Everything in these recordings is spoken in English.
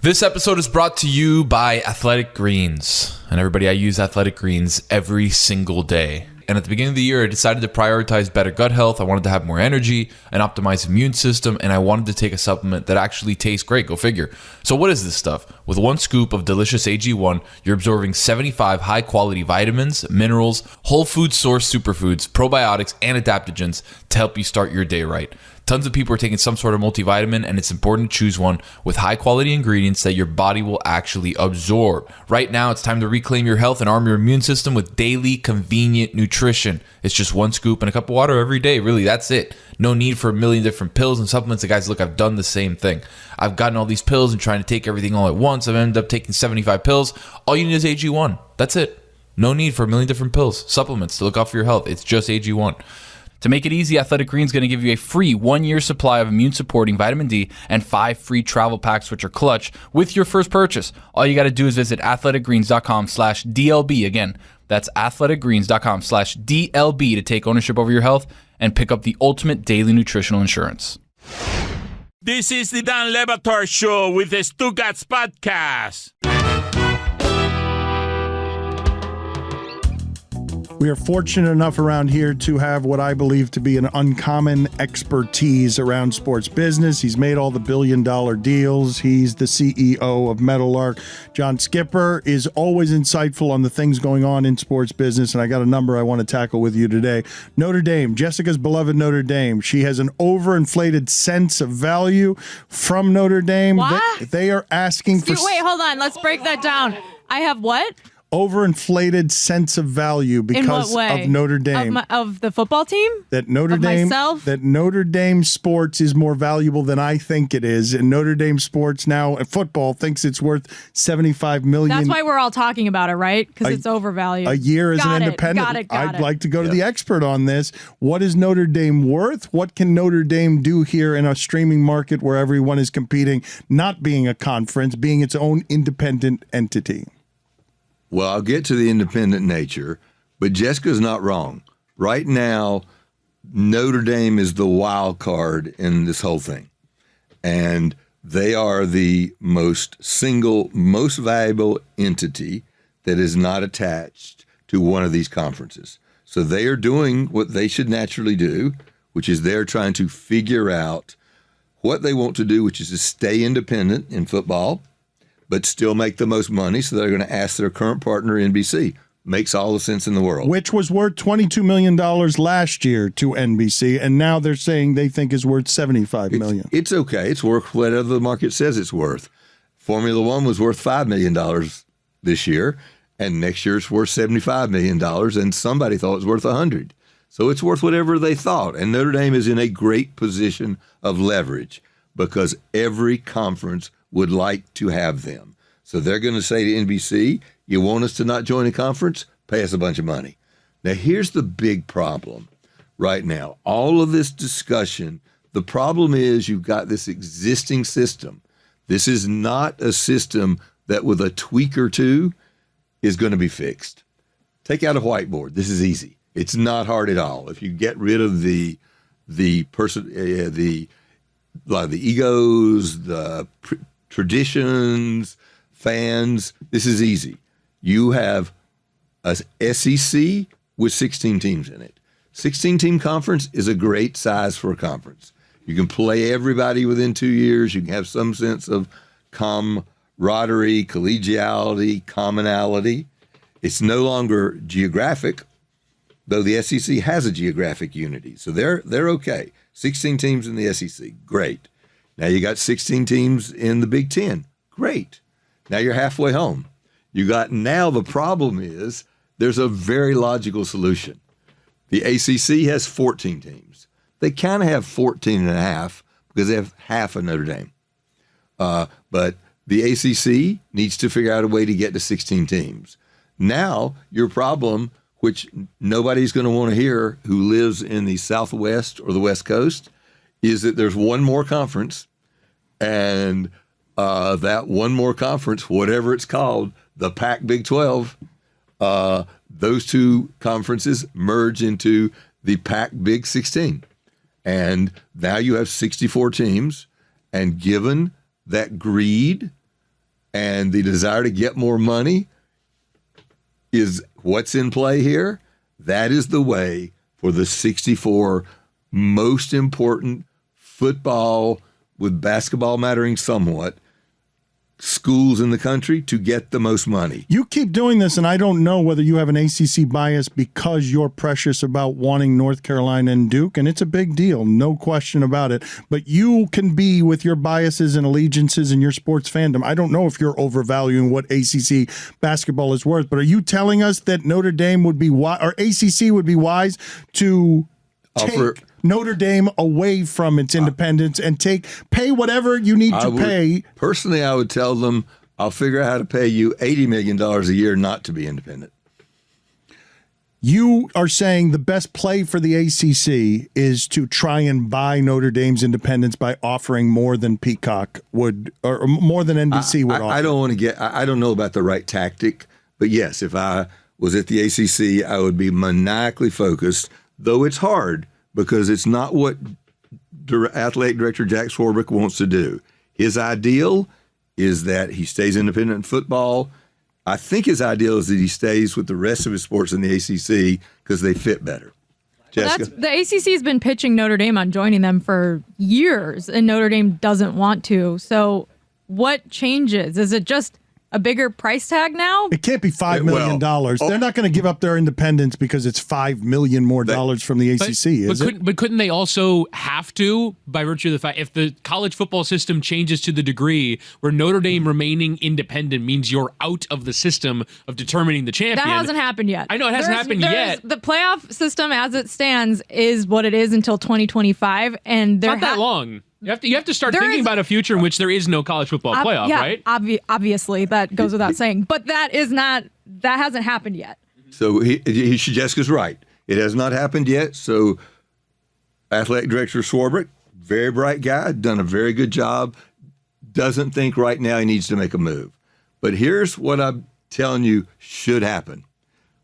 This episode is brought to you by Athletic Greens. And everybody, I use Athletic Greens every single day. And at the beginning of the year, I decided to prioritize better gut health. I wanted to have more energy, an optimized immune system, and I wanted to take a supplement that actually tastes great. Go figure. So what is this stuff? With one scoop of delicious AG1, you're absorbing 75 high-quality vitamins, minerals, whole food source superfoods, probiotics, and adaptogens to help you start your day right. Tons of people are taking some sort of multivitamin, and it's important to choose one with high-quality ingredients that your body will actually absorb. Right now, it's time to reclaim your health and arm your immune system with daily, convenient nutrition. It's just one scoop and a cup of water every day. Really, that's it. No need for a million different pills and supplements. And guys, look, I've done the same thing. I've gotten all these pills and trying to take everything all at once. I've ended up taking 75 pills. All you need is AG1. That's it. No need for a million different pills, supplements to look out for your health. It's just AG1. To make it easy, Athletic Greens is going to give you a free 1-year supply of immune-supporting vitamin D and 5 free travel packs, which are clutch, with your first purchase. All you got to do is visit athleticgreens.com/DLB. Again, that's athleticgreens.com/DLB to take ownership over your health and pick up the ultimate daily nutritional insurance. This is the Dan Le Batard Show with the Stugotz podcast. We are fortunate enough around here to have what I believe to be an uncommon expertise around sports business. He's made all the billion-dollar deals. He's the CEO of Meadowlark. John Skipper is always insightful on the things going on in sports business, and I got a number I want to tackle with you today. Notre Dame, Jessica's beloved Notre Dame. She has an overinflated sense of value from Notre Dame. What? They are asking for... Wait, hold on. Let's break that down. I have what? Overinflated sense of value because of Notre Dame. Of the football team? That Notre Dame sports is more valuable than I think it is, and Notre Dame sports now, football, thinks it's worth $75 million. That's why we're all talking about it, right? Because it's overvalued. A year as an independent. I'd like to go to the expert on this. What is Notre Dame worth? What can Notre Dame do here in a streaming market where everyone is competing, not being a conference, being its own independent entity? Well, I'll get to the independent nature, but Jessica's not wrong. Right now, Notre Dame is the wild card in this whole thing. And they are the most valuable entity that is not attached to one of these conferences. So they are doing what they should naturally do, which is they're trying to figure out what they want to do, which is to stay independent in football, but still make the most money, so they're going to ask their current partner, NBC. Makes all the sense in the world. Which was worth $22 million last year to NBC, and now they're saying they think is worth $75 million. It's okay. It's worth whatever the market says it's worth. Formula One was worth $5 million this year, and next year it's worth $75 million, and somebody thought it was worth $100 million. So it's worth whatever they thought, and Notre Dame is in a great position of leverage because every conference would like to have them. So they're going to say to NBC, you want us to not join a conference? Pay us a bunch of money. Now, here's the big problem right now. All of this discussion, the problem is you've got this existing system. This is not a system that with a tweak or two is going to be fixed. Take out a whiteboard. This is easy. It's not hard at all. If you get rid of the egos, the traditions, fans, this is easy. You have a SEC with 16 teams in it. 16-team conference is a great size for a conference. You can play everybody within 2 years. You can have some sense of camaraderie, collegiality, commonality. It's no longer geographic, though the SEC has a geographic unity. So they're okay. 16 teams in the SEC, great. Now you got 16 teams in the Big Ten. Great. Now you're halfway home. Now the problem is there's a very logical solution. The ACC has 14 teams. They kind of have 14 and a half because they have half of Notre Dame. But the ACC needs to figure out a way to get to 16 teams. Now your problem, which nobody's going to want to hear who lives in the Southwest or the West Coast, is that there's one more conference, and that one more conference, whatever it's called, the Pac Big 12, those two conferences merge into the Pac Big 16. And now you have 64 teams, and given that greed and the desire to get more money is what's in play here. That is the way for the 64 most important football, with basketball mattering somewhat, schools in the country to get the most money. You keep doing this, and I don't know whether you have an ACC bias because you're precious about wanting North Carolina and Duke, and it's a big deal, no question about it. But you can be, with your biases and allegiances and your sports fandom, I don't know if you're overvaluing what ACC basketball is worth, but are you telling us that Notre Dame would be or ACC would be wise to take Notre Dame away from its independence and pay whatever you need to pay? Personally, I would tell them, I'll figure out how to pay you $80 million a year not to be independent. You are saying the best play for the ACC is to try and buy Notre Dame's independence by offering more than Peacock would, or more than NBC would offer. I don't know about the right tactic, but yes, if I was at the ACC, I would be maniacally focused, though it's hard because it's not what athletic director Jack Swarbrick wants to do. His ideal is that he stays independent in football. I think his ideal is that he stays with the rest of his sports in the ACC because they fit better. Jessica? The ACC has been pitching Notre Dame on joining them for years, and Notre Dame doesn't want to. So what changes? Is it just a bigger price tag now? It can't be $5 million. They're not going to give up their independence because it's $5 million more dollars from the ACC, But couldn't they also have to, by virtue of the fact, if the college football system changes to the degree where Notre Dame remaining independent means you're out of the system of determining the champion? That hasn't happened yet. I know it hasn't happened yet. The playoff system as it stands is what it is until 2025, and not that long. You have to start thinking about a future in which there is no college football playoff, right? Obviously, that goes without saying. But that hasn't happened yet. So Jessica's right. It has not happened yet. So athletic director Swarbrick, very bright guy, done a very good job, doesn't think right now he needs to make a move. But here's what I'm telling you should happen.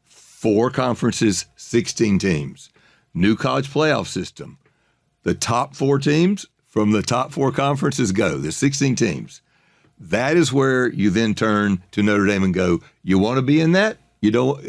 4 conferences, 16 teams. New college playoff system. The top 4 teams from the top 4 conferences go. There's 16 teams. That is where you then turn to Notre Dame and go, you want to be in that? You don't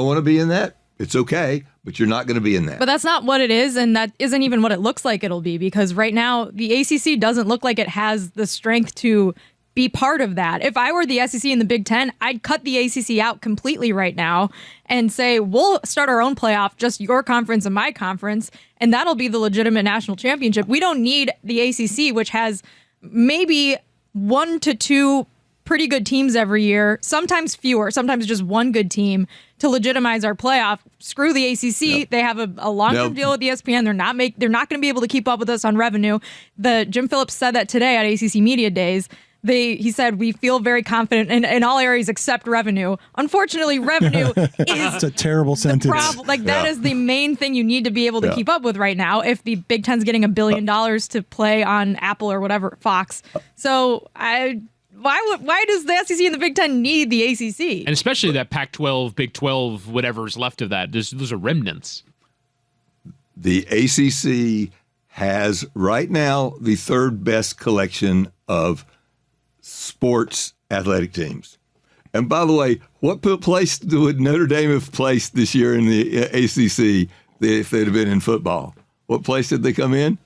want to be in that? It's okay, but you're not going to be in that. But that's not what it is, and that isn't even what it looks like it'll be, because right now the ACC doesn't look like it has the strength to be part of that. If I were the SEC in the Big Ten, I'd cut the ACC out completely right now and say, we'll start our own playoff, just your conference and my conference, and that'll be the legitimate national championship. We don't need the ACC, which has maybe 1 to 2 pretty good teams every year, sometimes fewer, sometimes just one good team, to legitimize our playoff. Screw the ACC. Yep. They have a long-term deal with ESPN. They're not going to be able to keep up with us on revenue. Jim Phillips said that today at ACC Media Days. He said, we feel very confident in all areas except revenue. Unfortunately, revenue is That's a terrible sentence. That is the main thing you need to be able to keep up with right now if the Big Ten's getting $1 billion to play on Apple or whatever, Fox. So why does the SEC and the Big Ten need the ACC? And especially that Pac-12, Big 12, whatever's left of that. Those are remnants. The ACC has right now the 3rd best collection of sports athletic teams. And by the way, what place would Notre Dame have placed this year in the ACC if they'd have been in football? What place did they come in?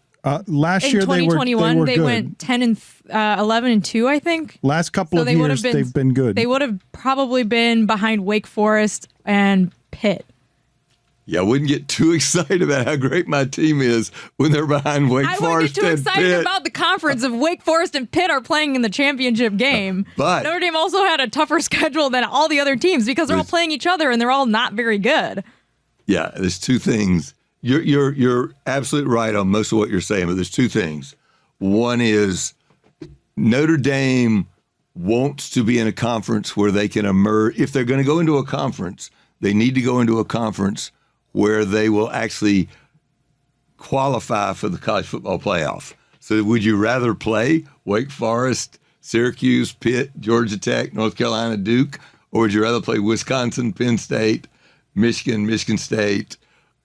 Last year, 2021, they went 10-11-2, I think. Last couple of years, they've been good. They would have probably been behind Wake Forest and Pitt. Yeah, I wouldn't get too excited about how great my team is when they're behind Wake Forest and Pitt. I wouldn't get too excited about the conference if Wake Forest and Pitt are playing in the championship game. But Notre Dame also had a tougher schedule than all the other teams because they're all playing each other and they're all not very good. Yeah, there's 2 things. You're absolutely right on most of what you're saying, but there's 2 things. One is Notre Dame wants to be in a conference where they can emerge. If they're going to go into a conference, they need to go into a conference where they will actually qualify for the college football playoff. So would you rather play Wake Forest, Syracuse, Pitt, Georgia Tech, North Carolina, Duke, or would you rather play Wisconsin, Penn State, Michigan State,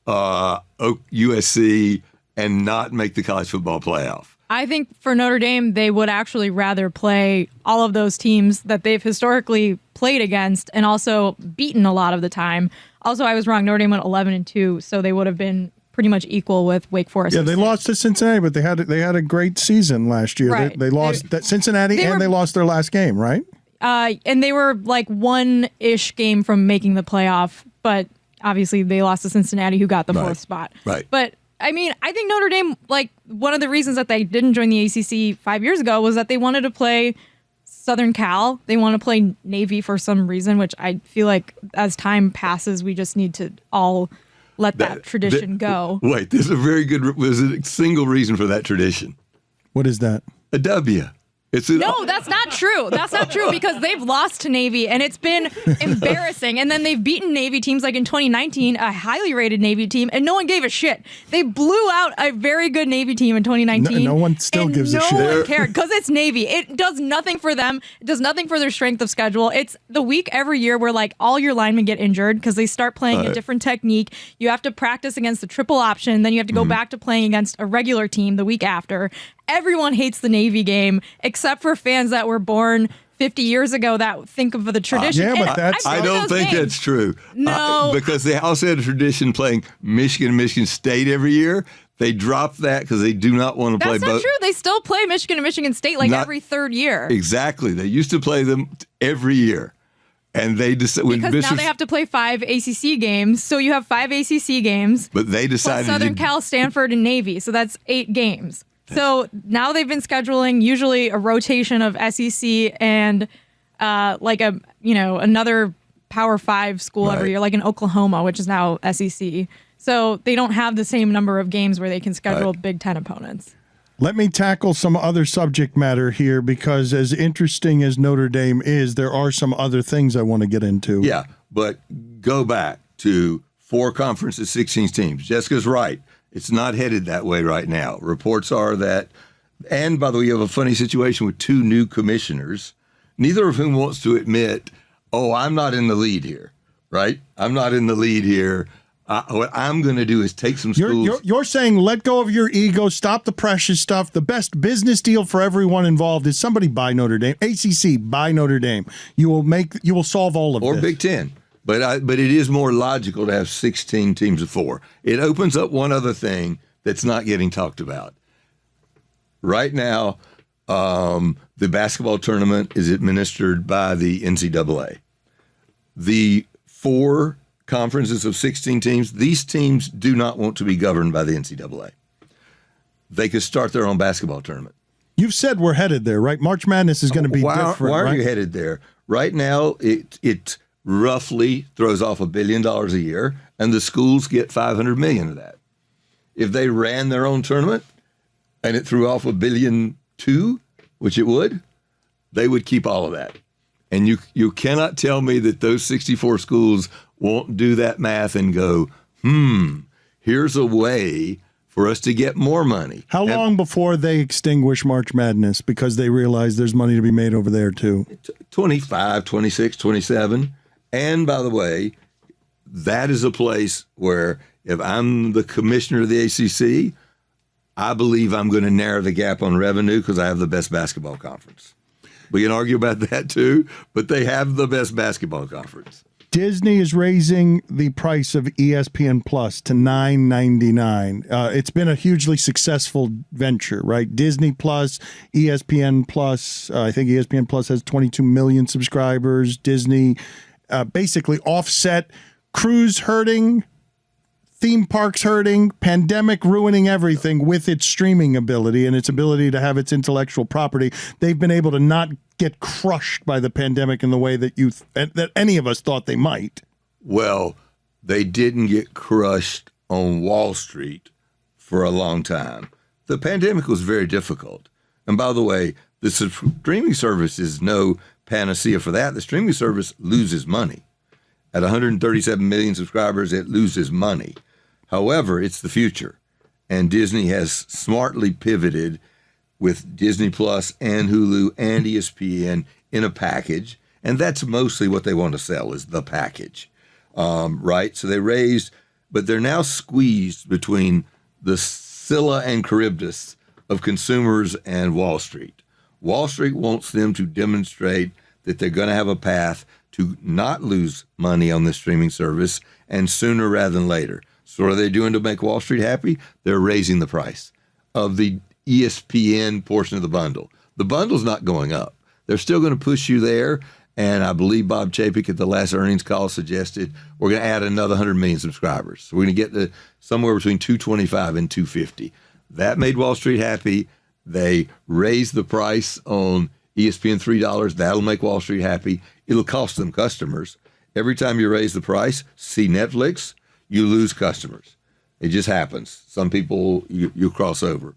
USC, and not make the college football playoff? I think for Notre Dame, they would actually rather play all of those teams that they've historically played against and also beaten a lot of the time. Also, I was wrong. Notre Dame went 11-2, so they would have been pretty much equal with Wake Forest. Yeah, they lost to Cincinnati, but they had a great season last year. Right. They lost that Cincinnati, they lost their last game, right? And they were like one-ish game from making the playoff, but obviously they lost to Cincinnati, who got the fourth spot. Right. But I mean, I think Notre Dame, like, one of the reasons that they didn't join the ACC 5 years ago was that they wanted to play Southern Cal. They want to play Navy for some reason, which I feel like as time passes, we just need to all let that tradition go. Wait, there's a single reason for that tradition. What is that? A W. No, that's not true. That's not true because they've lost to Navy and it's been embarrassing. And then they've beaten Navy teams like in 2019, a highly rated Navy team, and no one gave a shit. They blew out a very good Navy team in 2019. No one still gives a shit. No one cared because it's Navy. It does nothing for them. It does nothing for their strength of schedule. It's the week every year where like all your linemen get injured because they start playing a different technique. You have to practice against the triple option. Then you have to go back to playing against a regular team the week after. Everyone hates the Navy game except for fans that were born 50 years ago that think of the tradition. Yeah, but I don't think that's true. No. Because they also had a tradition playing Michigan State every year. They dropped that because they do not want to play both. That's not true. They still play Michigan and Michigan State every third year. Exactly. They used to play them every year. And they decided because now they have to play 5 ACC games. So you have 5 ACC games. But they decided plus Southern Cal, Stanford, and Navy. So that's 8 games. So now they've been scheduling usually a rotation of SEC and another Power 5 school every year, like in Oklahoma, which is now SEC. So they don't have the same number of games where they can schedule Big Ten opponents. Let me tackle some other subject matter here because as interesting as Notre Dame is, there are some other things I want to get into. Yeah, but go back to 4 conferences, 16 teams. Jessica's right. It's not headed that way right now. Reports are that, and by the way, you have a funny situation with 2 new commissioners, neither of whom wants to admit, I'm not in the lead here, right? I'm not in the lead here. What I'm going to do is take some schools. You're saying let go of your ego, stop the precious stuff. The best business deal for everyone involved is somebody buy Notre Dame. ACC, buy Notre Dame. You will solve all of this. Or Big Ten. But it is more logical to have 16 teams of 4. It opens up one other thing that's not getting talked about. Right now, the basketball tournament is administered by the NCAA. The 4 conferences of 16 teams, these teams do not want to be governed by the NCAA. They could start their own basketball tournament. You've said we're headed there, right? March Madness is going to be different. Why are right? you headed there? Right now, it roughly throws off $1 billion a year, and the schools get $500 million of that. If they ran their own tournament and it threw off $1.2 billion, which it would, they would keep all of that. And you cannot tell me that those 64 schools won't do that math and go, here's a way for us to get more money. How long before they extinguish March Madness because they realize there's money to be made over there too? 25, 26, 27. And by the way, that is a place where if I'm the commissioner of the ACC, I believe I'm going to narrow the gap on revenue because I have the best basketball conference. We can argue about that too, but they have the best basketball conference. Disney is raising the price of ESPN Plus to $9.99. It's been a hugely successful venture, right? Disney Plus, ESPN Plus. I think ESPN Plus has 22 million subscribers. Disney basically offset cruise hurting, theme parks hurting, pandemic ruining everything with its streaming ability and its ability to have its intellectual property. They've been able to not get crushed by the pandemic in the way that that any of us thought they might. Well, they didn't get crushed on Wall Street for a long time. The pandemic was very difficult. And by the way, the streaming service is no panacea for that. The streaming service loses money. At 137 million subscribers, it loses money. However, it's the future. And Disney has smartly pivoted with Disney Plus and Hulu and ESPN in a package. And that's mostly what they want to sell is the package, right? So they raised, but they're now squeezed between the Scylla and Charybdis of consumers and Wall Street. Wall Street wants them to demonstrate that they're going to have a path to not lose money on the streaming service, and sooner rather than later. So what are they doing to make Wall Street happy? They're raising the price of the ESPN portion of the bundle. The bundle's not going up. They're still going to push you there. And I believe Bob Chapek at the last earnings call suggested we're going to add another 100 million subscribers. So we're going to get to somewhere between 225 and 250. That made Wall Street happy. They raised the price on ESPN $3. That'll make Wall Street happy. It'll cost them customers. Every time you raise the price, see Netflix, you lose customers. It just happens. Some people, you cross over.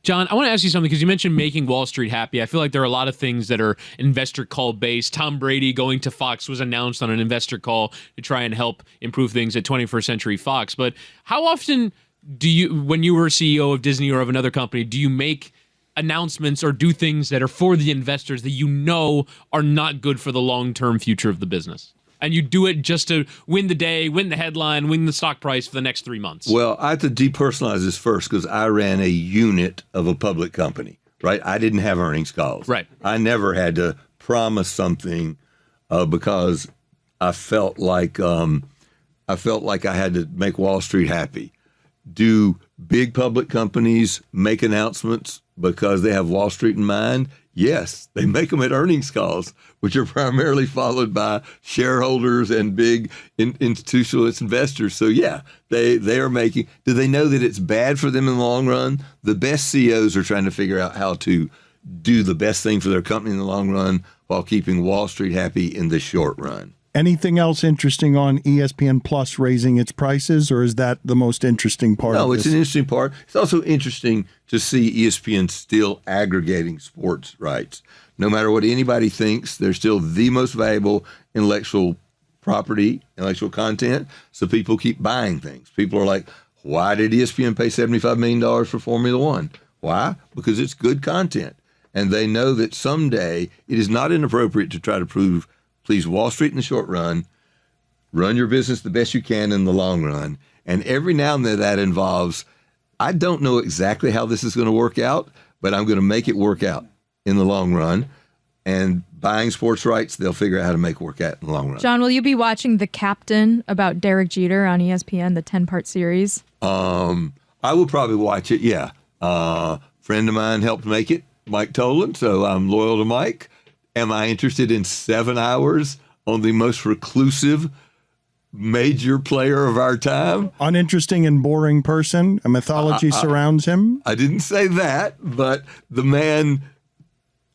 John, I want to ask you something because you mentioned making Wall Street happy. I feel like there are a lot of things that are investor call based. Tom Brady going to Fox was announced on an investor call to try and help improve things at 21st Century Fox. But how often do you, when you were CEO of Disney or of another company, do you make announcements or do things that are for the investors that you know are not good for the long-term future of the business? And you do it just to win the day, win the headline, win the stock price for the next 3 months. Well, I have to depersonalize this first because I ran a unit of a public company, right? I didn't have earnings calls. Right. I never had to promise something because I felt like I had to make Wall Street happy. Do big public companies make announcements because they have Wall Street in mind? Yes, they make them at earnings calls, which are primarily followed by shareholders and big institutional investors. So, yeah, they are making – do they know that it's bad for them in the long run? The best CEOs are trying to figure out how to do the best thing for their company in the long run while keeping Wall Street happy in the short run. Anything else interesting on ESPN Plus raising its prices, or is that the most interesting part of this? No, it's an interesting part. It's also interesting to see ESPN still aggregating sports rights. No matter what anybody thinks, they're still the most valuable intellectual property, intellectual content, so people keep buying things. People are like, why did ESPN pay $75 million for Formula One? Why? Because it's good content. And they know that someday it is not inappropriate to try to please Wall Street in the short run, run your business the best you can in the long run. And every now and then that involves, I don't know exactly how this is going to work out, but I'm going to make it work out in the long run. And buying sports rights, they'll figure out how to make it work out in the long run. John, will you be watching The Captain about Derek Jeter on ESPN, the 10-part series? I will probably watch it, yeah. Friend of mine helped make it, Mike Tolan, so I'm loyal to Mike. Am I interested in 7 hours on the most reclusive major player of our time? Uninteresting and boring person. A mythology surrounds him. I didn't say that, but the man,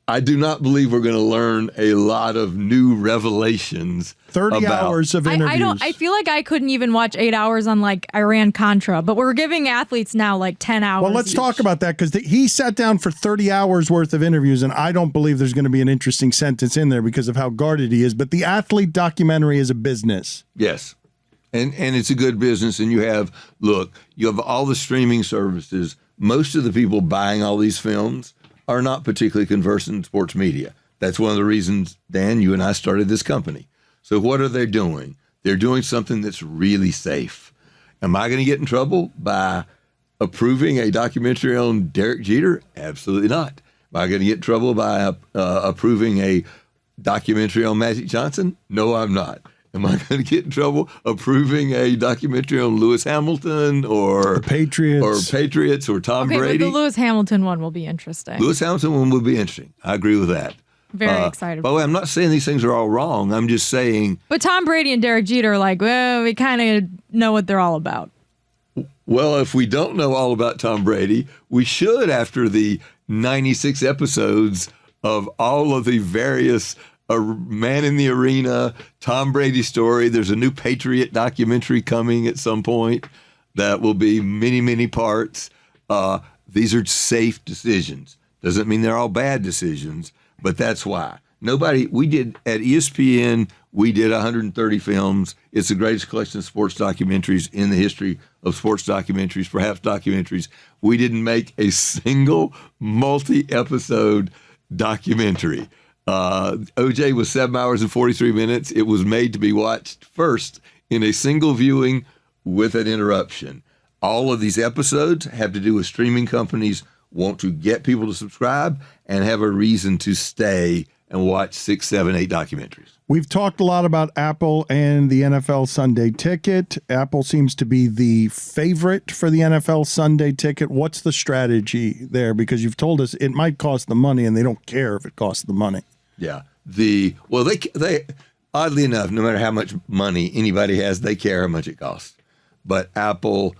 I do not believe we're going to learn a lot of new revelations. 30 hours of interviews. I feel like I couldn't even watch 8 hours on like Iran-Contra, but we're giving athletes now like 10 hours. Well, let's talk about that because he sat down for 30 hours worth of interviews, and I don't believe there's going to be an interesting sentence in there because of how guarded he is. But the athlete documentary is a business. Yes. And it's a good business. And you have all the streaming services. Most of the people buying all these films are not particularly conversant in sports media. That's one of the reasons, Dan, you and I started this company. So what are they doing? They're doing something that's really safe. Am I going to get in trouble by approving a documentary on Derek Jeter? Absolutely not. Am I going to get in trouble by approving a documentary on Magic Johnson? No, I'm not. Am I going to get in trouble approving a documentary on Lewis Hamilton or Patriots or Tom Brady? But the Lewis Hamilton one will be interesting. Lewis Hamilton one will be interesting. I agree with that. Very excited. By the way, I'm not saying these things are all wrong. I'm just saying. But Tom Brady and Derek Jeter are like, well, we kind of know what they're all about. Well, if we don't know all about Tom Brady, we should after the 96 episodes of all of the various Man in the Arena, Tom Brady story. There's a new Patriot documentary coming at some point that will be many, many parts. These are safe decisions. Doesn't mean they're all bad decisions, but that's why. We did at ESPN, we did 130 films. It's the greatest collection of sports documentaries in the history of sports documentaries, perhaps documentaries. We didn't make a single multi-episode documentary. OJ was 7 hours and 43 minutes. It was made to be watched first in a single viewing with an interruption. All of these episodes have to do with streaming companies want to get people to subscribe and have a reason to stay and watch 6, 7, 8 documentaries. We've talked a lot about Apple and the NFL Sunday Ticket. Apple seems to be the favorite for the NFL Sunday Ticket. What's the strategy there? Because you've told us it might cost the money, and they don't care if it costs the money. Yeah. They oddly enough, no matter how much money anybody has, they care how much it costs. But Apple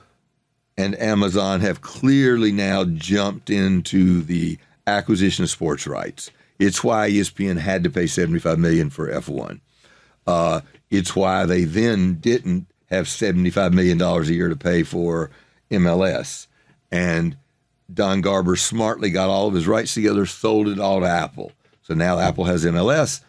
and Amazon have clearly now jumped into the acquisition of sports rights. It's why ESPN had to pay $75 million for F1. It's why they then didn't have $75 million a year to pay for MLS. And Don Garber smartly got all of his rights together, sold it all to Apple. So now Apple has MLS.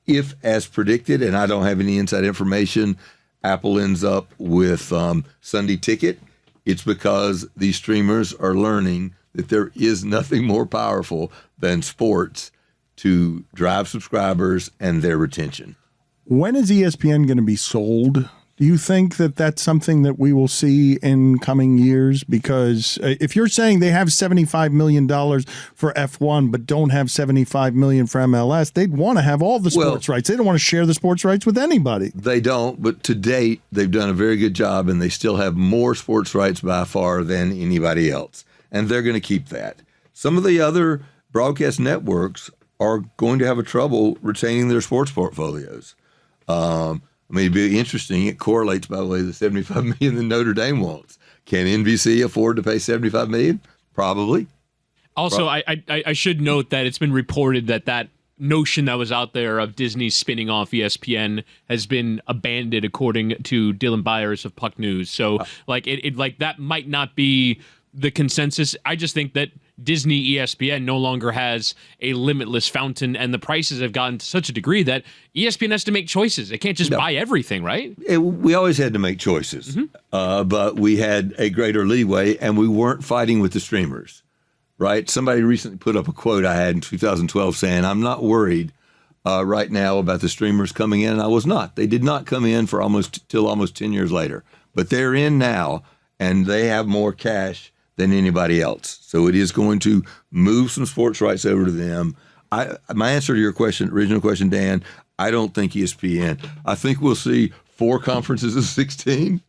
If, as predicted, and I don't have any inside information, Apple ends up with Sunday Ticket, it's because these streamers are learning that there is nothing more powerful than sports to drive subscribers and their retention. When is ESPN going to be sold? Do you think that that's something that we will see in coming years? Because if you're saying they have $75 million for F1 but don't have $75 million for MLS, they'd want to have all the sports rights. They don't want to share the sports rights with anybody. They don't, but to date, they've done a very good job, and they still have more sports rights by far than anybody else. And they're going to keep that. Some of the other broadcast networks are going to have a trouble retaining their sports portfolios. It'd be interesting. It correlates, by the way, the $75 million that Notre Dame wants. Can NBC afford to pay $75 million? Probably. Also, I should note that it's been reported that notion that was out there of Disney spinning off ESPN has been abandoned, according to Dylan Byers of Puck News. So, that might not be the consensus. I just think that Disney ESPN no longer has a limitless fountain, and the prices have gotten to such a degree that ESPN has to make choices. It can't just buy everything, right? We always had to make choices, but we had a greater leeway, and we weren't fighting with the streamers, right? Somebody recently put up a quote I had in 2012 saying, I'm not worried right now about the streamers coming in, and I was not. They did not come in for almost 10 years later, but they're in now, and they have more cash than anybody else. So it is going to move some sports rights over to them. My answer to your original question, Dan, I don't think ESPN. I think we'll see 4 conferences of 16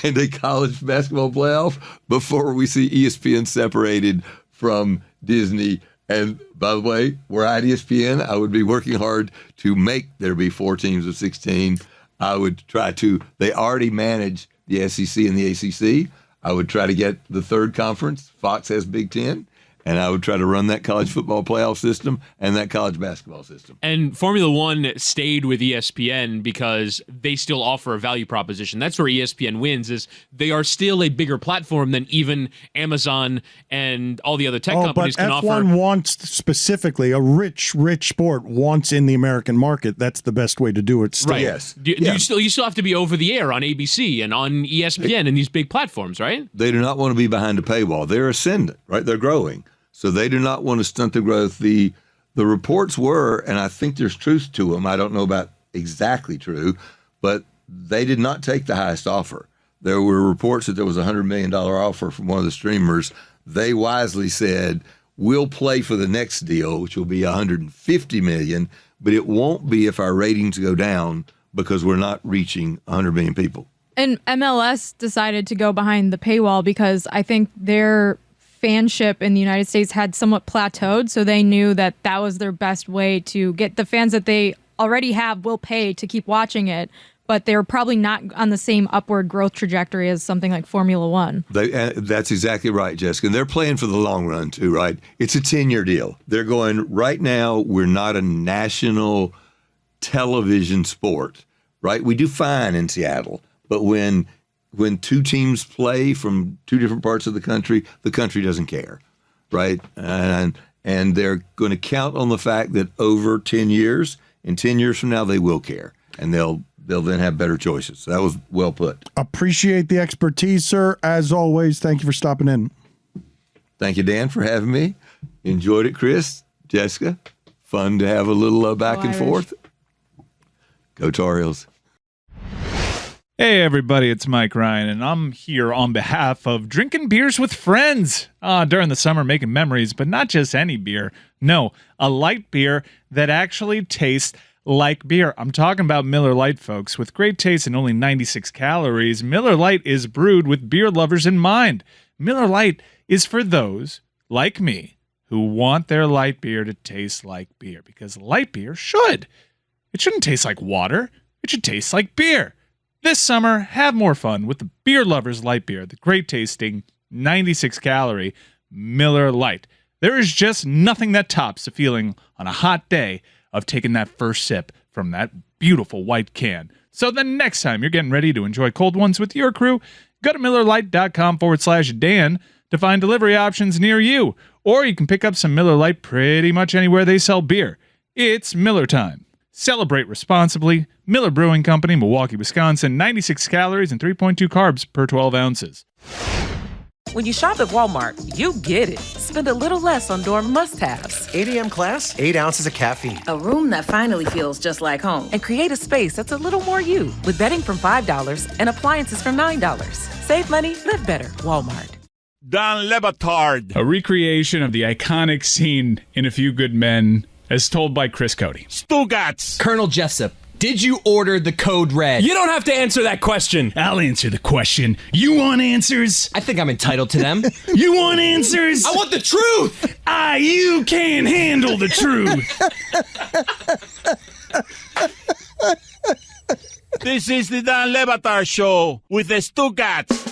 and a college basketball playoff before we see ESPN separated from Disney. And by the way, were I at ESPN, I would be working hard to make there be 4 teams of 16. I would try to, they already manage the SEC and the ACC. I would try to get the 3rd conference. Fox has Big Ten. And I would try to run that college football playoff system and that college basketball system. And Formula One stayed with ESPN because they still offer a value proposition. That's where ESPN wins, is they are still a bigger platform than even Amazon and all the other tech companies can offer. But F1 wants specifically, a rich sport wants in the American market. That's the best way to do it still. Right. Yes. You still have to be over the air on ABC and on ESPN and these big platforms, right? They do not want to be behind a paywall. They're ascendant, right? They're growing. So they do not want to stunt the growth. The reports were, and I think there's truth to them, I don't know about exactly true, but they did not take the highest offer. There were reports that there was a $100 million offer from one of the streamers. They wisely said, we'll play for the next deal, which will be $150 million, but it won't be if our ratings go down because we're not reaching 100 million people. And MLS decided to go behind the paywall because I think their fanship in the United States had somewhat plateaued, so they knew that that was their best way to get the fans that they already have will pay to keep watching it, but they're probably not on the same upward growth trajectory as something like Formula One. That's exactly right, Jessica. And they're playing for the long run too, right? It's a 10-year deal. They're going, right now, we're not a national television sport, right? We do fine in Seattle, but when 2 teams play from 2 different parts of the country doesn't care, right? And they're going to count on the fact that over 10 years, in 10 years from now, they will care, and they'll then have better choices. So that was well put. Appreciate the expertise, sir. As always, thank you for stopping in. Thank you, Dan, for having me. Enjoyed it, Chris, Jessica. Fun to have a little back and forth. Go Tar Heels. Hey everybody, it's Mike Ryan, and I'm here on behalf of Drinking Beers with Friends. During the summer, making memories, but not just any beer. No, a light beer that actually tastes like beer. I'm talking about Miller Lite, folks. With great taste and only 96 calories, Miller Lite is brewed with beer lovers in mind. Miller Lite is for those, like me, who want their light beer to taste like beer, because light beer should. It shouldn't taste like water. It should taste like beer. This summer, have more fun with the Beer Lovers Light Beer, the great tasting 96 calorie Miller Lite. There is just nothing that tops the feeling on a hot day of taking that first sip from that beautiful white can. So the next time you're getting ready to enjoy cold ones with your crew, go to MillerLite.com/Dan to find delivery options near you. Or you can pick up some Miller Lite pretty much anywhere they sell beer. It's Miller time. Celebrate responsibly. Miller Brewing Company, Milwaukee, Wisconsin. 96 calories and 3.2 carbs per 12 ounces. When you shop at Walmart, you get it. Spend a little less on dorm must-haves. 8 a.m. class, 8 ounces of caffeine. A room that finally feels just like home. And create a space that's a little more you. With bedding from $5 and appliances from $9. Save money, live better. Walmart. Dan Le Batard. A recreation of the iconic scene in A Few Good Men, as told by Chris Cody. Stugotz. Colonel Jessup, did you order the code red? You don't have to answer that question. I'll answer the question. You want answers? I think I'm entitled to them. You want answers? I want the truth. You can't handle the truth. This is the Dan Le Batard Show with the Stugotz.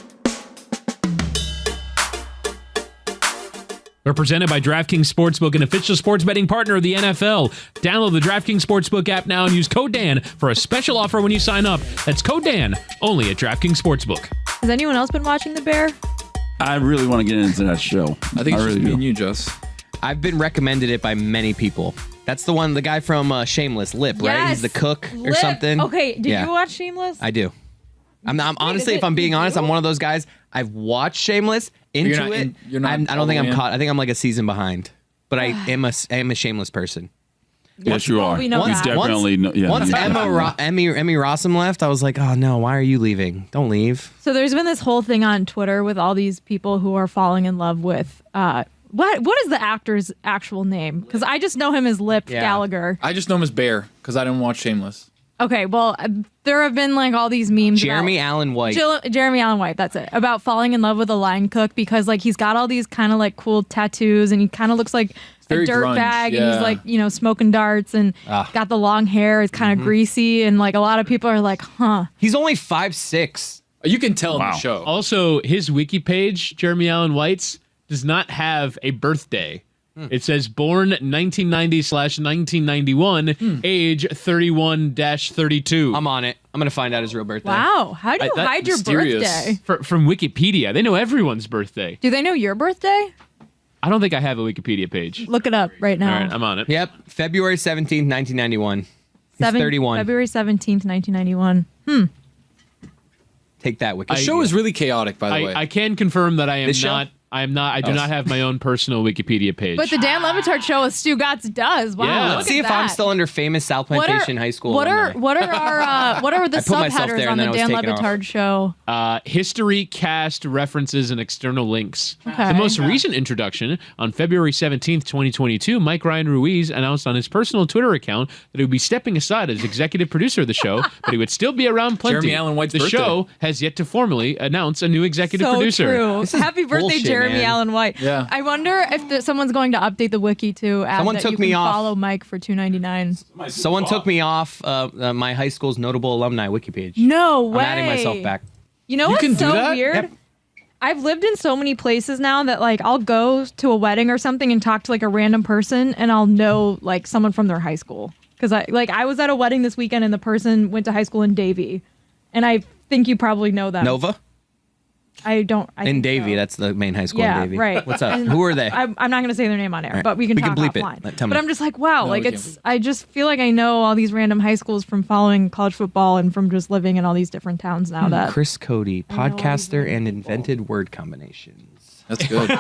We're presented by DraftKings Sportsbook, an official sports betting partner of the NFL. Download the DraftKings Sportsbook app now and use code Dan for a special offer when you sign up. That's code Dan, only at DraftKings Sportsbook. Has anyone else been watching The Bear? I really want to get into that show. I think it's just me and you, Jess. I've been recommended it by many people. That's the one, the guy from Shameless, Lip, right? Yes, He's the cook or Lip. something. Okay, did you watch Shameless? I do. I'm honestly, if I'm being honest, I'm one of those guys. I've watched Shameless, into it. I don't think I'm caught. I think I'm like a season behind. But I am a Shameless person. Yes, you are. We know You that. definitely know. Yeah, Once Emmy Rossum left, I was like, oh no, why are you leaving? Don't leave. So there's been this whole thing on Twitter with all these people who are falling in love with what is the actor's actual name? Because I just know him as Lip Gallagher. I just know him as Bear because I didn't watch Shameless. Okay, well, there have been like all these memes. Jeremy Allen White. Jeremy Allen White, that's it. About falling in love with a line cook because like he's got all these kind of like cool tattoos and he kind of looks like a dirtbag and he's like, smoking darts and got the long hair. It's kind of greasy and like a lot of people are like, huh. He's only 5'6". You can tell in the show. Also, his wiki page, Jeremy Allen White's, does not have a birthday. It says born 1990/1991, age 31-32. I'm on it. I'm going to find out his real birthday. Wow. How do you hide your birthday? From Wikipedia. They know everyone's birthday. Do they know your birthday? I don't think I have a Wikipedia page. Look it up right now. All right, I'm on it. Yep. February 17th, 1991. He's 31. February 17th, 1991. Take that, Wikipedia. The show is really chaotic, by the way. I can confirm that I do Oh. not have my own personal Wikipedia page. But the Dan Le Batard Show with Stugotz does. Wow. Yeah. Let's see if I'm still under famous South Plantation High School. What are the subheaders on the Dan Le Batard Show? History, cast, references, and external links. Okay. The most recent introduction, on February 17th, 2022, Mike Ryan Ruiz announced on his personal Twitter account that he would be stepping aside as executive producer of the show, but he would still be around plenty. Jeremy Allen White's The birthday. show has yet to formally announce a new executive producer. True. Happy birthday, bullshit, Jeremy man. Allen White. Yeah. I wonder if someone's going to update the wiki to add Someone that took you me can off. follow Mike for $2.99. Someone took me off my high school's notable alumni wiki page. No way. I'm adding myself back. You know can what's do so that? weird? Yep. I've lived in so many places now that like I'll go to a wedding or something and talk to like a random person and I'll know like someone from their high school. Because I was at a wedding this weekend and the person went to high school in Davie. And I think you probably know them. Nova? I don't. I In think Davie, so. that's the main high school Yeah, in Davie. right. What's up? And Who are they? I'm not going to say their name on air, Right. but we can talk bleep it. offline. Tell me. But I'm just like, wow, No, like we it's. I just feel like I know all these random high schools from following college football and from just living in all these different towns now. That Chris Cody, I know all these podcaster random and people. invented word combinations. That's good. do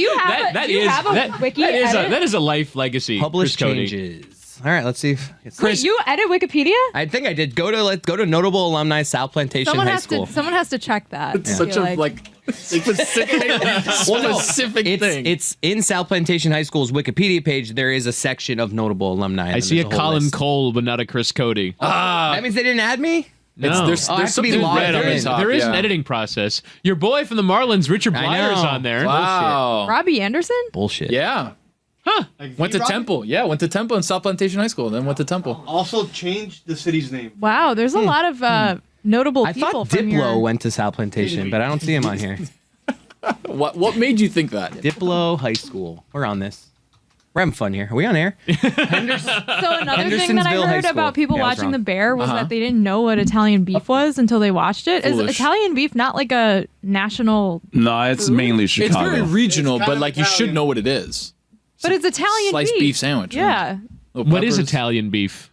you have a wiki edit? That is a life legacy. Publish Chris Cody. changes. All right, let's see. If Wait, you edit Wikipedia? I think I did. Go to notable alumni, South Plantation High School. Someone has to check that. It's such a specific thing. It's in South Plantation High School's Wikipedia page. There is a section of notable alumni. I see a Colin Cole, but not a Chris Cody. That means they didn't add me? No. There's something red on the top. There is an editing process. Your boy from the Marlins, Richard Blyer's on there. Wow. Robbie Anderson? Bullshit. Yeah. Huh. Went to Temple. Yeah, went to Temple in South Plantation High School, then went to Temple. Also changed the city's name. Wow, there's a lot of notable people. I thought from Diplo went to South Plantation, but I don't see him on here. What made you think that? Diplo High School. We're on this. We're having fun here. Are we on air? So another thing that I Hendersonville High heard School. about people Yeah, I was watching wrong. The Bear was that they didn't know what Italian beef was until they watched it. Foolish. Is Italian beef not like a national? No, it's mainly Chicago. It's very regional, It's but kind like of you should Italian. know what it is. But it's Italian Sliced beef sandwich. Yeah. Little What is peppers. Italian beef?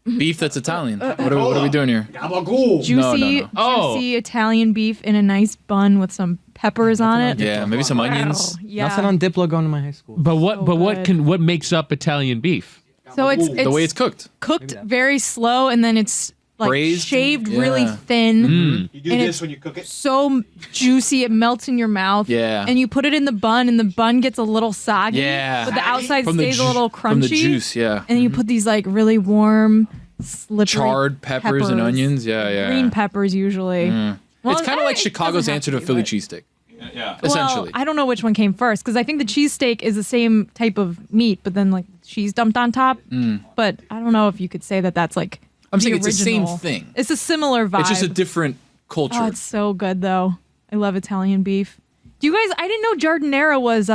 Beef that's Italian. What are we doing here? Gabagool. Juicy, No. Oh. juicy Italian beef in a nice bun with some peppers on it. Yeah, maybe some onions. Oh, yeah. Nothing on Diplo going to my high school. But what? So but what good. what makes up Italian beef? So it's The way it's cooked. cooked very slow, and then it's like Braised? shaved Yeah. really thin. You do And this it's when you cook it. So juicy, it melts in your mouth. Yeah. And you put it in the bun, and the bun gets a little soggy. Yeah. But the outside From the stays a ju- little crunchy. from the juice, yeah. And then you put these like really warm, slippery Charred peppers and onions. Yeah, yeah. Green peppers usually. Well, It's kind of like it Chicago's doesn't have answer to to a be, Philly but- cheesesteak. Yeah. Essentially. Well, I don't know which one came first because I think the cheesesteak is the same type of meat, but then like cheese dumped on top. But I don't know if you could say that that's like. I'm saying the it's the same original. thing. It's a similar vibe. It's just a different culture. Oh, it's so good though. I love Italian beef. Do you guys? I didn't know Giardinera was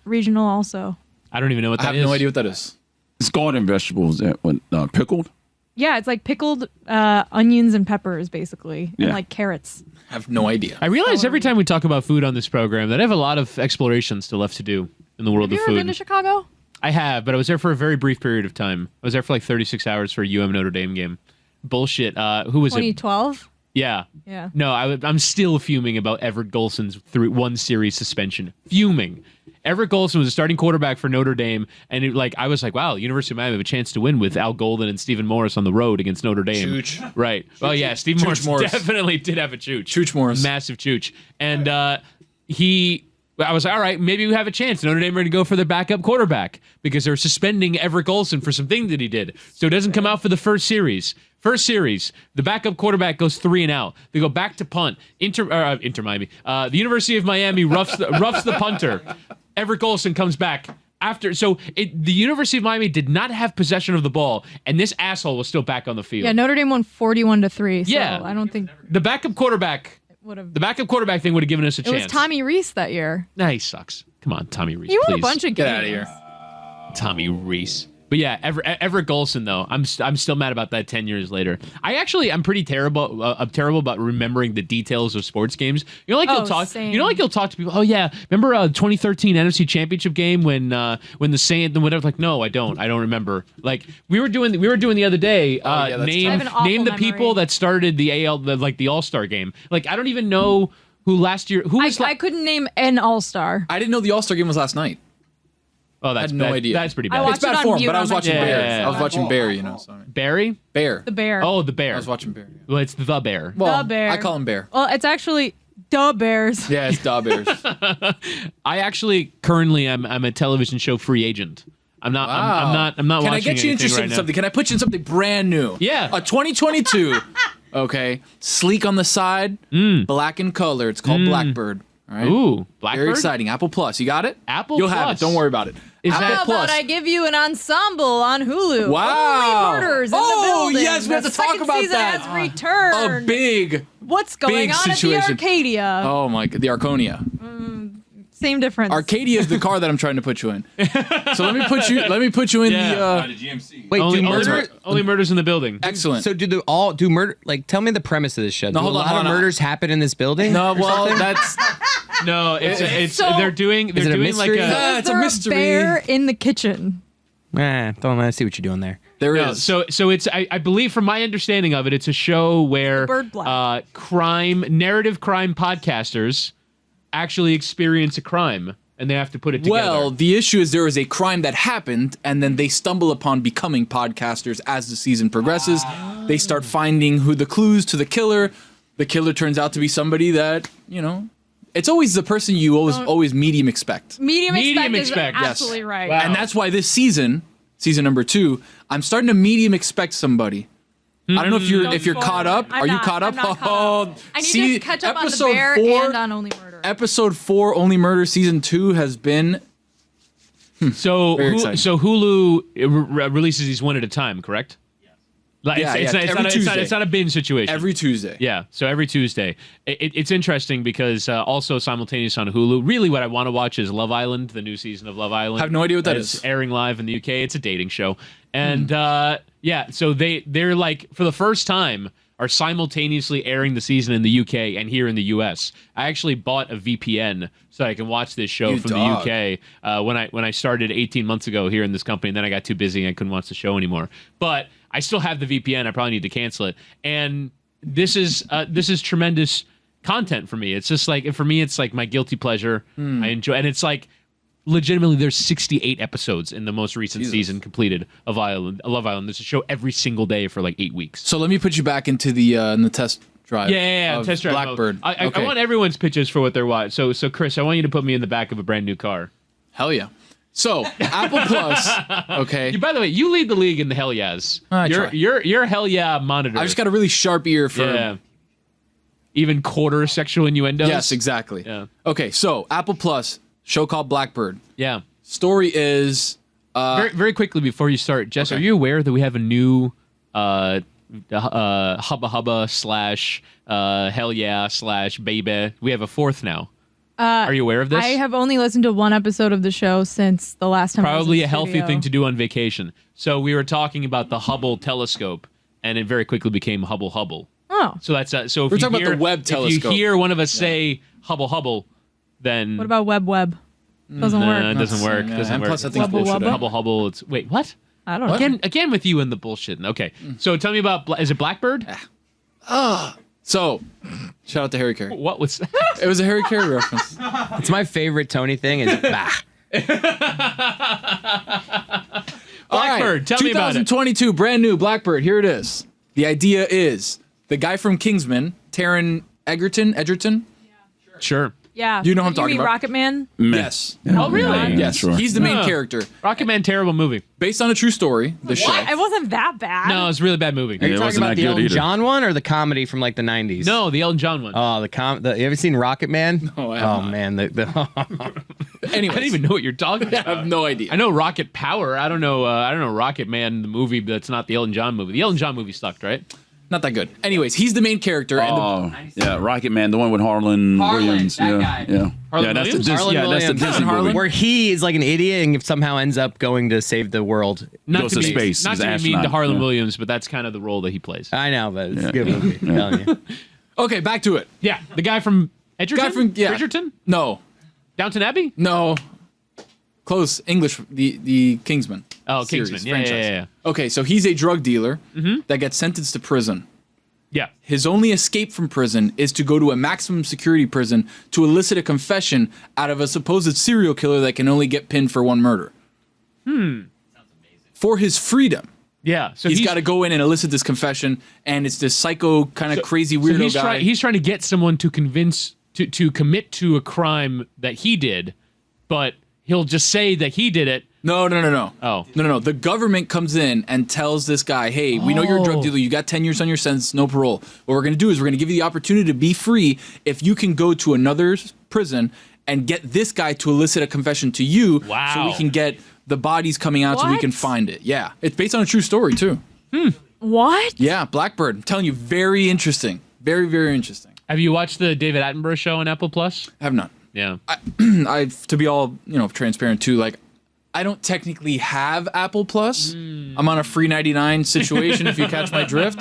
regional also. I don't even know what I that have is. no idea what that is. It's garden vegetables that when pickled. Yeah, it's like pickled onions and peppers basically, and Yeah. like carrots. I have no idea. I realize every time we talk about food on this program that I have a lot of exploration still left to do in the world Have you of ever food. been to Chicago? I have, but I was there for a very brief period of time. I was there for like 36 hours for a UM Notre Dame game. Bullshit. Who was it? 2012. Yeah. Yeah. No, I'm still fuming about Everett Golson's one series suspension. Fuming. Everett Golson was a starting quarterback for Notre Dame, and I was like, wow, University of Miami have a chance to win with Al Golden and Stephen Morris on the road against Notre Dame. Chooch. Right. Well, yeah, Stephen Morris definitely did have a chooch. Chooch Morris. Massive chooch. And I was like, all right, maybe we have a chance. Notre Dame are going to go for their backup quarterback because they're suspending Everett Golson for something that he did. So it doesn't come out for the first series. First series, the backup quarterback goes 3 and out. They go back to punt. Inter Miami. The University of Miami roughs the punter. Everett Golson comes back after. So the University of Miami did not have possession of the ball, and this asshole was still back on the field. Yeah, Notre Dame won 41-3. So Yeah. I don't think The backup quarterback. would The backup quarterback thing would have given us a It chance. was Tommy Reese that year. Nah, he sucks. Come on, Tommy Reese. He won please. a bunch of games. Get out of here. Tommy Reese. But yeah, Everett Golson though, I'm still mad about that 10 years later. I'm pretty terrible. I'm terrible about remembering the details of sports games. You know, like you'll talk. Same. You know, like you'll talk to people. Oh yeah, remember 2013 NFC Championship game when the Saints and whatever. Like, no, I don't remember. Like we were doing the other day. yeah, that's name I have an awful name the memory. people that started the the All-Star game. Like I don't even know who last year. Who was I couldn't name an all-star. I didn't know the All-Star game was last night. Oh, that's I had no bad. idea. That's pretty I bad. watched It's bad it on form, mute but I was on my watching phone. Bear. Yeah. I was watching Bear, you know. Sorry. Barry? Bear. The Bear. Oh, the Bear. I was watching Bear. Yeah. Well, it's the Bear. Well, The Bear. I call him Bear. Well, it's actually the Bears. Yeah, it's Da Bears. I actually currently I'm a television show free agent. I'm not. Wow. I'm not Can I watching get you anything interested right in now. something? Can I put you in something brand new? Yeah. A 2022. Okay. Sleek on the side, black in color. It's called Blackbird. All right. Ooh, Blackbird. Very exciting. Apple Plus. You got it? Apple You'll have Plus. it. Don't worry about it. Is Apple that- How Plus. about I give you an ensemble on Hulu? Wow. Only Murders in Oh, the Building. yes, we have The to talk second about season that. has returned. A big, What's going big on situation. at the Arcadia? Oh my God, the Arconia. Same difference. Arcadia is the car that I'm trying to put you in. So let me put you in Yeah. the. GMC. Wait, only murders in the building. Excellent. So do murder? Like, tell me the premise of this show. Do hold a on, lot hold of on. murders happen in this building? No, well, that's No, it's So- they're doing Is it a like mystery? a. Is it's a there mystery. bear in the kitchen? Don't I see what you're doing there? there No, is. so it's I believe from my understanding of it, it's a show where Bird black. narrative crime podcasters actually experience a crime. and they have to put it together. Well, the issue is there is a crime that happened, and then they stumble upon becoming podcasters as the season progresses. They start finding who the clues to the killer. The killer turns out to be somebody that, it's always the person you always medium expect. Medium expect is expect. absolutely right. Wow. And that's why this season number 2, I'm starting to medium expect somebody. I don't know if you're caught up. Are you caught up? I'm not caught up. I need to catch up on The Bear and on Only Murder. Episode 4, Only Murder, season 2 has been. So Very exciting. Hulu releases these one at a time, correct? Yes. It's not a binge situation. Every Tuesday. Yeah, so every Tuesday. It's interesting because also simultaneous on Hulu, really what I want to watch is Love Island, the new season of Love Island. I have no idea what that is. is. Airing live in the UK. It's a dating show. And so they're like, for the first time, are simultaneously airing the season in the UK and here in the US. I actually bought a VPN so I can watch this show from the UK when I started 18 months ago here in this company, and then I got too busy and I couldn't watch the show anymore. But I still have the VPN. I probably need to cancel it. And this is tremendous content for me. It's just like, for me, it's like my guilty pleasure. I enjoy, and it's like, legitimately, there's 68 episodes in the most recent season completed of Love Island. There's a show every single day for like 8 weeks. So let me put you back into the in the test drive. Yeah, test drive Blackbird. I want everyone's pitches for what they're watching. So Chris, I want you to put me in the back of a brand new car. Hell yeah. So Apple Plus. Okay. By the way, you lead the league in the hell yeahs. You're hell yeah monitor. I just got a really sharp ear for. Even quarter sexual innuendos. Yes, exactly. Yeah. Okay, so Apple Plus. Show called Blackbird. Yeah. Story is very, very quickly before you start, Jess, are you aware that we have a new Hubba Hubba / Hell Yeah / Baby? We have a 4th now. Are you aware of this? I have only listened to one episode of the show since the last time. Probably I was in a healthy studio. thing to do on vacation. So we were talking about the Hubble telescope, and it very quickly became Hubble Hubble. Oh. So that's so. If We're you talking hear, about the Webb telescope. If you hear one of us say Hubble Hubble, then What about Web? Doesn't work. it doesn't work. Doesn't work. Plus, I think it's bullshit. Hubble Hubble. It's wait, what? I don't know. Again with you and the bullshit. Okay, so tell me about is it Blackbird? So, shout out to Harry Carey. What was? It was a Harry Carey reference. It's my favorite Tony thing. Is bah. Blackbird. Tell me about it. 2022, brand new Blackbird. Here it is. The idea is the guy from Kingsman, Taron Egerton. Sure. Yeah. You know what I'm talking mean about. Rocket Man? Yes. Oh, really? Yes. Sure. He's the main character. Rocket Man, terrible movie. Based on a true story. The show. It wasn't that bad. No, it's a really bad movie. Are you it talking wasn't about that the good Elton either. John one or the comedy from like the 90s? No, the Elton John one. Oh, you ever seen Rocket Man? No, I have not. Man, Anyways. I don't even know what you're talking about. I have no idea. I know Rocket Power. I don't know Rocket Man, the movie, but that's not the Elton John movie. The Elton John movie sucked, right? Not that good. Anyways, he's the main character. Oh, yeah, Rocket Man, the one with Harlan Williams. that Yeah, guy. yeah. Harlan That's the Williams? Disney, Harlan that's the Williams. Disney Harlan? movie. Where he is like an idiot and somehow ends up going to save the world. Not Goes to to be, space. Not He's to an be mean to astronaut, Harlan yeah. Williams, but that's kind of the role that he plays. I know, but it's Yeah. a good movie. I'm telling you. Okay, back to it. Yeah, the guy from Edgerton? Guy from- yeah. Bridgerton? No. Downton Abbey? No. Close. English. The Kingsman. Oh, series, Kingsman. franchise. Yeah. Okay, so he's a drug dealer that gets sentenced to prison. Yeah. His only escape from prison is to go to a maximum security prison to elicit a confession out of a supposed serial killer that can only get pinned for one murder. For his freedom. Yeah. So he's got to go in and elicit this confession, and it's this psycho kind of crazy weirdo guy. He's trying to get someone to convince to commit to a crime that he did, but he'll just say that he did it. No. Oh. No. The government comes in and tells this guy, hey, we know you're a drug dealer. You got 10 years on your sentence, no parole. What we're going to do is we're going to give you the opportunity to be free if you can go to another prison and get this guy to elicit a confession to you so we can get the bodies coming out so we can find it. Yeah. It's based on a true story, too. What? Yeah, Blackbird. I'm telling you, very interesting. Very, very interesting. Have you watched the David Attenborough show on Apple Plus? I have not. Yeah. I've to be all, transparent, too, like, I don't technically have Apple Plus. I'm on a free 99 situation, if you catch my drift.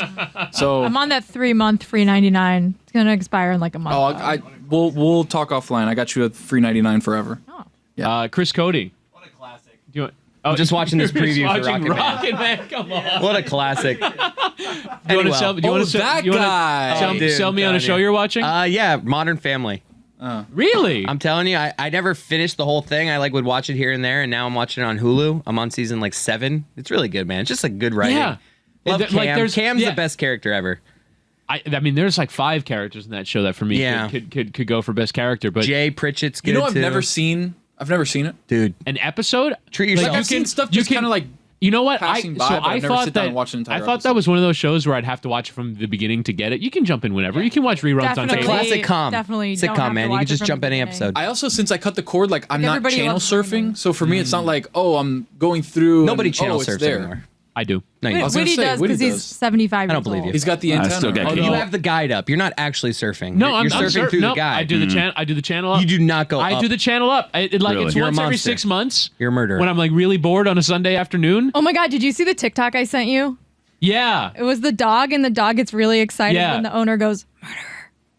So I'm on that 3-month free 99. It's gonna expire in like a month. Oh, we'll talk offline. I got you a free 99 forever. Oh. Yeah. Chris Cody. What a classic. Do you want, I'm just watching this preview for watching Rocket Man. Man. Come on. What a classic. Do you want to sell? Do you want to that guy. sell me on a show you're watching? Yeah, Modern Family. Really? I'm telling you, I never finished the whole thing. I would watch it here and there, and now I'm watching it on Hulu. I'm on season 7. It's really good, man. It's just good writing. Yeah. Love Cam. Cam's yeah. the best character ever. I mean, there's 5 characters in that show that for me could go for best character. But Jay Pritchett's good I've too. never seen it, dude. An episode. Treat yourself. I've seen stuff just kind of You know what? passing by, but I never sit down and watch an entire I thought that episode. was one of those shows where I'd have to watch it from the beginning to get it. You can jump in whenever. You can watch reruns on Definitely. cable. Classic com. Definitely don't have Sitcom, to man. You watch can it just from jump the any beginning. episode. I also, since I cut the cord, I'm not everybody channel loves surfing. So for me, it's not I'm going through. Nobody and, channel it's surfs there. anymore. I do. No, you I was don't. gonna Woody say, does Woody because he's does. 75 I don't years believe old. you. He's got the antenna. still got You cable. have the guide up. You're not actually surfing. No, you're I'm surfing through no, the guide. I do the channel. I do the channel up. You do not go I up. do the channel up. It's Really? once You're a every monster. 6 months. You're a murderer. When I'm really bored on a Sunday afternoon. Oh my God, did you see the TikTok I sent you? Yeah. It was the dog, and the dog gets really excited Yeah. when the owner goes,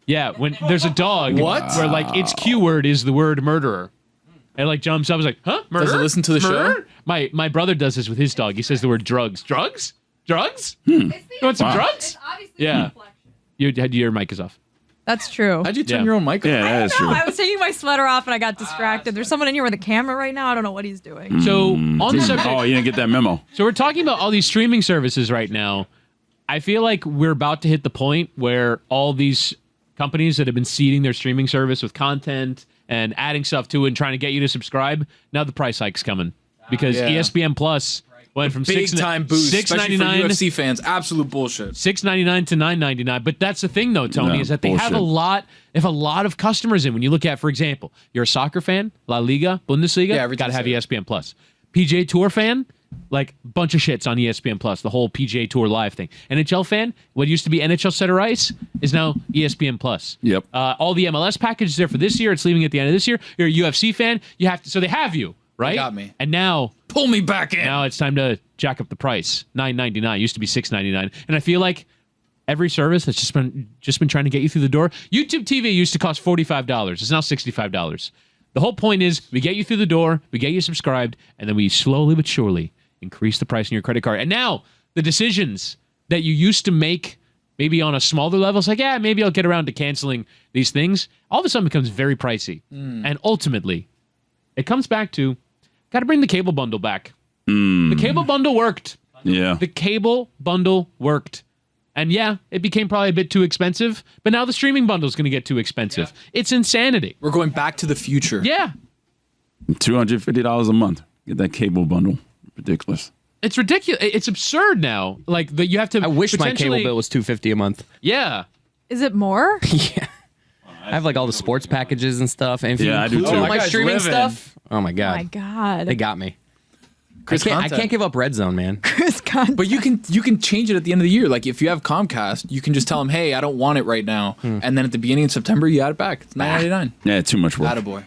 Yeah, when there's a dog, What? where its cue word is the word murderer, and jumps up, I was like, huh, murder? Does it listen to the Murder? show? My brother does this with his dog. He says the word drugs. Drugs? You want some drugs? Yeah. Your mic is off. That's true. How'd you turn your own mic on? Yeah, that is true. I was taking my sweater off and I got distracted. There's someone in here with a camera right now. I don't know what he's doing. So on the subject, Oh, you didn't get that memo. so we're talking about all these streaming services right now. I feel like we're about to hit the point where all these companies that have been seeding their streaming service with content and adding stuff to it and trying to get you to subscribe, now the price hike's coming because Yeah. ESPN Plus went from Big time boost, especially for $6.99 UFC fans. Absolute bullshit. $6.99 to $9.99. But that's the thing, though, Tony, No, is that they have a lot of customers in. When you look at, for example, you're a soccer fan, La Liga, Bundesliga, Yeah, got to have everything's ESPN Plus. PGA Tour fan, bunch of shits on ESPN Plus, the whole PGA Tour live thing. NHL fan, what used to be NHL Center Ice is now ESPN Plus. Yep. All the MLS packages there for this year. It's leaving at the end of this year. You're a UFC fan. You have to. So they have you, right? They got me. And now Pull me back in. now it's time to jack up the price. $9.99 used to be $6.99, and I feel like every service that's just been trying to get you through the door. YouTube TV used to cost $45. It's now $65. The whole point is we get you through the door, we get you subscribed, and then we slowly but surely increase the price on your credit card. And now the decisions that you used to make maybe on a smaller level, it's like, yeah, maybe I'll get around to canceling these things. All of a sudden it becomes very pricey. And ultimately, it comes back to got to bring the cable bundle back. The cable bundle worked. Yeah. The cable bundle worked. And yeah, it became probably a bit too expensive, but now the streaming bundle is going to get too expensive. It's insanity. We're going back to the future. Yeah. $250 a month. Get that cable bundle. Ridiculous. It's ridiculous. It's absurd now. You have to. I wish my cable potentially- bill was $250 a month. Yeah. Is it more? Yeah. I have all the sports packages and stuff. And if Yeah, you I do include too. all My my guy's streaming living. stuff, oh my Oh God. my God. They got me. Chris I content. can't give up Red Zone, man. Chris Content. But you can change it at the end of the year. Like if you have Comcast, you can just tell them, hey, I don't want it right now. And then at the beginning of September, you add it back. It's $9.99. Yeah, too much work. Attaboy.